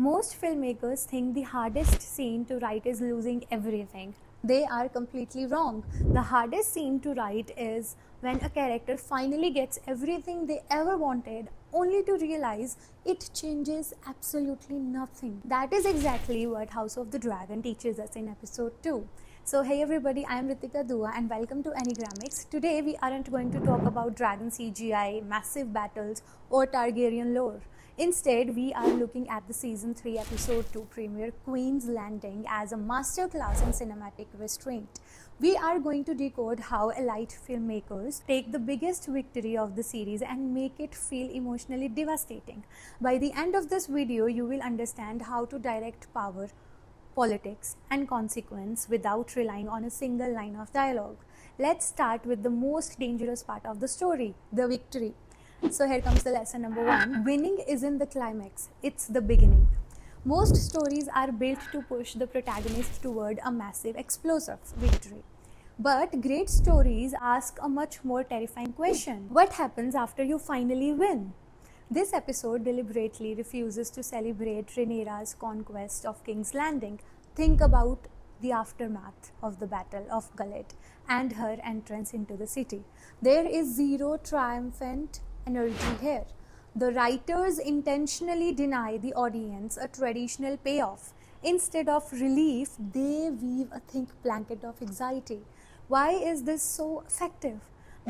Most filmmakers think the hardest scene to write is losing everything. They are completely wrong. The hardest scene to write is when a character finally gets everything they ever wanted, only to realize it changes absolutely nothing. That is exactly what House of the Dragon teaches us in episode 2. So hey everybody, I am Ritika Dua and welcome to Anigramix. Today we aren't going to talk about dragon CGI, massive battles or Targaryen lore. Instead, we are looking at the season 3 episode 2 premiere Queen's Landing as a masterclass in cinematic restraint. We are going to decode how elite filmmakers take the biggest victory of the series and make it feel emotionally devastating. By the end of this video, you will understand how to direct power, politics and consequence without relying on a single line of dialogue. Let's start with the most dangerous part of the story, the victory. So here comes the lesson number 1. Winning isn't the climax, it's the beginning. Most stories are built to push the protagonist toward a massive explosive victory. But great stories ask a much more terrifying question. What happens after you finally win? This episode deliberately refuses to celebrate Rhaenyra's conquest of King's Landing. Think about the aftermath of the Battle of Gullet and her entrance into the city. There is zero triumphant energy here. The writers intentionally deny the audience a traditional payoff. Instead of relief, they weave a thick blanket of anxiety. Why is this so effective?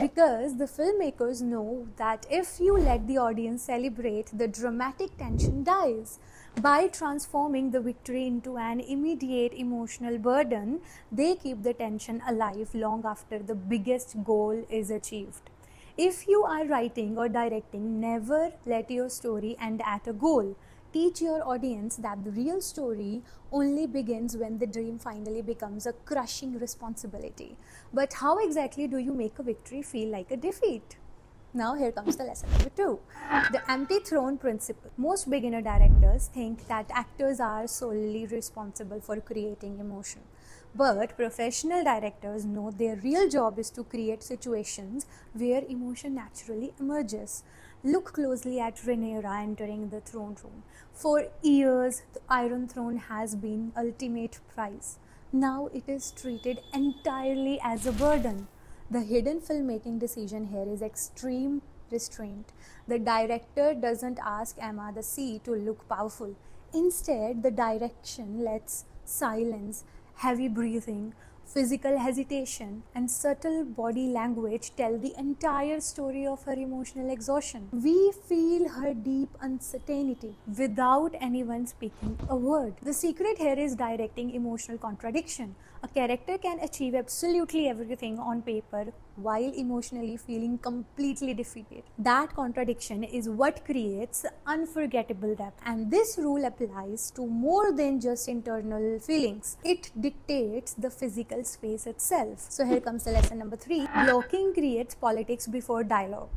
Because the filmmakers know that if you let the audience celebrate, the dramatic tension dies. By transforming the victory into an immediate emotional burden, they keep the tension alive long after the biggest goal is achieved. If you are writing or directing, never let your story end at a goal. Teach your audience that the real story only begins when the dream finally becomes a crushing responsibility. But how exactly do you make a victory feel like a defeat? Now here comes the lesson number 2. The empty throne principle. Most beginner directors think that actors are solely responsible for creating emotion. But professional directors know their real job is to create situations where emotion naturally emerges. Look closely at Rhaenyra entering the throne room. For years, the Iron Throne has been ultimate prize. Now it is treated entirely as a burden. The hidden filmmaking decision here is extreme restraint. The director doesn't ask Emma the Sea to look powerful. Instead, the direction lets silence, heavy breathing, physical hesitation, and subtle body language tell the entire story of her emotional exhaustion. We feel her deep uncertainty without anyone speaking a word. The secret here is directing emotional contradiction. A character can achieve absolutely everything on paper while emotionally feeling completely defeated. That contradiction is what creates unforgettable depth. And this rule applies to more than just internal feelings. It dictates the physical space itself. So here comes the lesson number 3. Blocking creates politics before dialogue.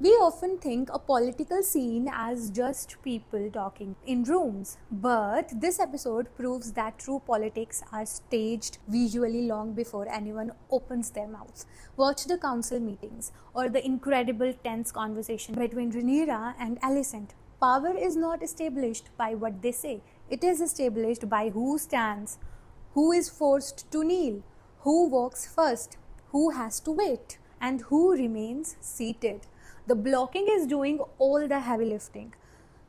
We often think a political scene as just people talking in rooms, but this episode proves that true politics are staged visually long before anyone opens their mouths. Watch the council meetings or the incredible tense conversation between Rhaenyra and Alicent. Power is not established by what they say. It is established by who stands, who is forced to kneel, who walks first, who has to wait, and who remains seated. The blocking is doing all the heavy lifting.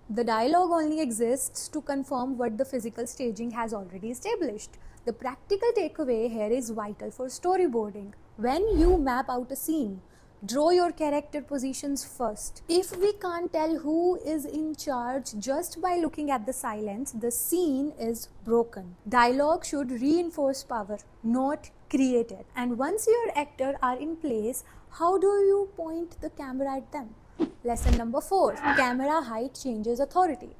The dialogue only exists to confirm what the physical staging has already established. The practical takeaway here is vital for storyboarding. When you map out a scene, draw your character positions first. If we can't tell who is in charge just by looking at the silence, the scene is broken. Dialogue should reinforce power, not create it. And once your actors are in place, how do you point the camera at them? Lesson number 4. Camera height changes authority.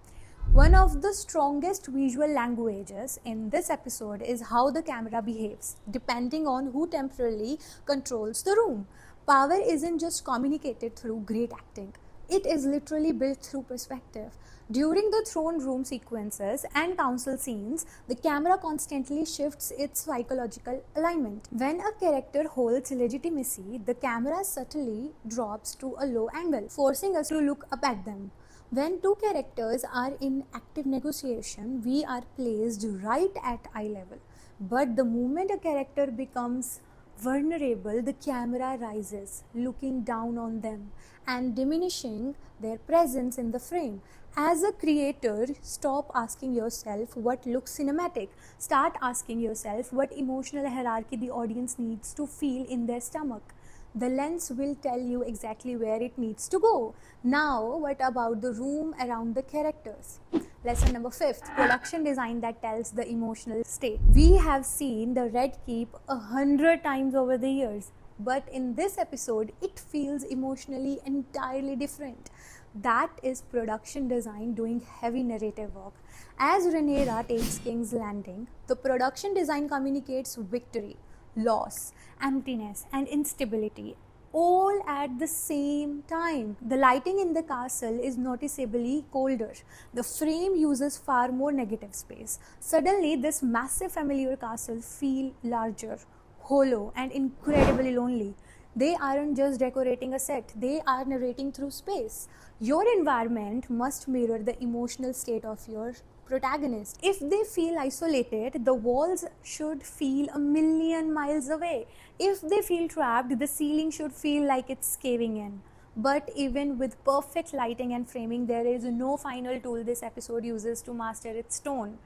One of the strongest visual languages in this episode is how the camera behaves, depending on who temporarily controls the room. Power isn't just communicated through great acting. It is literally built through perspective. During the throne room sequences and council scenes, the camera constantly shifts its psychological alignment. When a character holds legitimacy, the camera subtly drops to a low angle, forcing us to look up at them. When two characters are in active negotiation, we are placed right at eye level. But the moment a character becomes vulnerable, the camera rises, looking down on them and diminishing their presence in the frame. As a creator, stop asking yourself what looks cinematic. Start asking yourself what emotional hierarchy the audience needs to feel in their stomach. The lens will tell you exactly where it needs to go. Now, what about the room around the characters? Lesson number 5, production design that tells the emotional state. We have seen the Red Keep 100 times over the years, but in this episode, it feels emotionally entirely different. That is production design doing heavy narrative work. As Rhaenyra takes King's Landing, the production design communicates victory, loss, emptiness, and instability all at the same time. The lighting in the castle is noticeably colder. The frame uses far more negative space. Suddenly, this massive familiar castle feels larger, hollow, and incredibly lonely. They aren't just decorating a set, they are narrating through space. Your environment must mirror the emotional state of your protagonist. If they feel isolated, the walls should feel a million miles away. If they feel trapped, the ceiling should feel like it's caving in. But even with perfect lighting and framing, there is no final tool this episode uses to master its tone.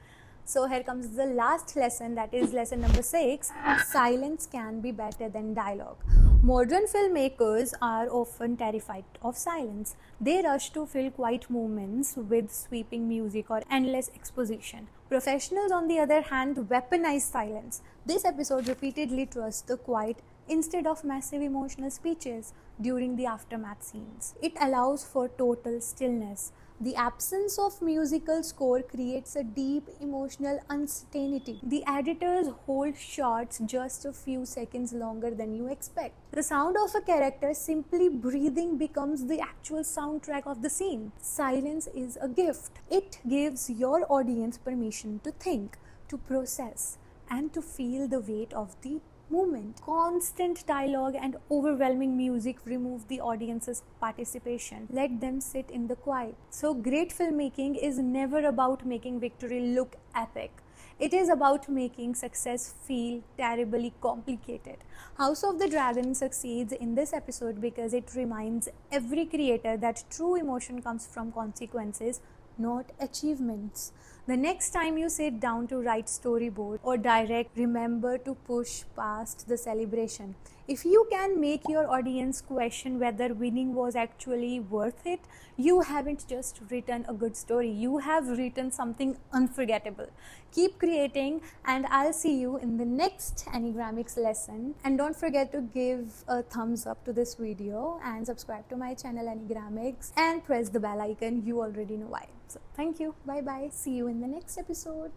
So here comes the last lesson, that is lesson number 6. Silence can be better than dialogue. Modern filmmakers are often terrified of silence. They rush to fill quiet moments with sweeping music or endless exposition. Professionals, on the other hand, weaponize silence. This episode repeatedly trusts the quiet instead of massive emotional speeches during the aftermath scenes. It allows for total stillness. The absence of musical score creates a deep emotional uncertainty. The editors hold shots just a few seconds longer than you expect. The sound of a character simply breathing becomes the actual soundtrack of the scene. Silence is a gift. It gives your audience permission to think, to process, and to feel the weight of the moment. Constant dialogue and overwhelming music remove the audience's participation. Let them sit in the quiet. So great filmmaking is never about making victory look epic. It is about making success feel terribly complicated. House of the Dragon succeeds in this episode because it reminds every creator that true emotion comes from consequences, not achievements. The next time you sit down to write storyboard or direct, remember to push past the celebration. If you can make your audience question whether winning was actually worth it, you haven't just written a good story, you have written something unforgettable. Keep creating, and I'll see you in the next Anigramix lesson. And don't forget to give a thumbs up to this video and subscribe to my channel Anigramix and press the bell icon. You already know why. So thank you. Bye bye. See you in the next episode.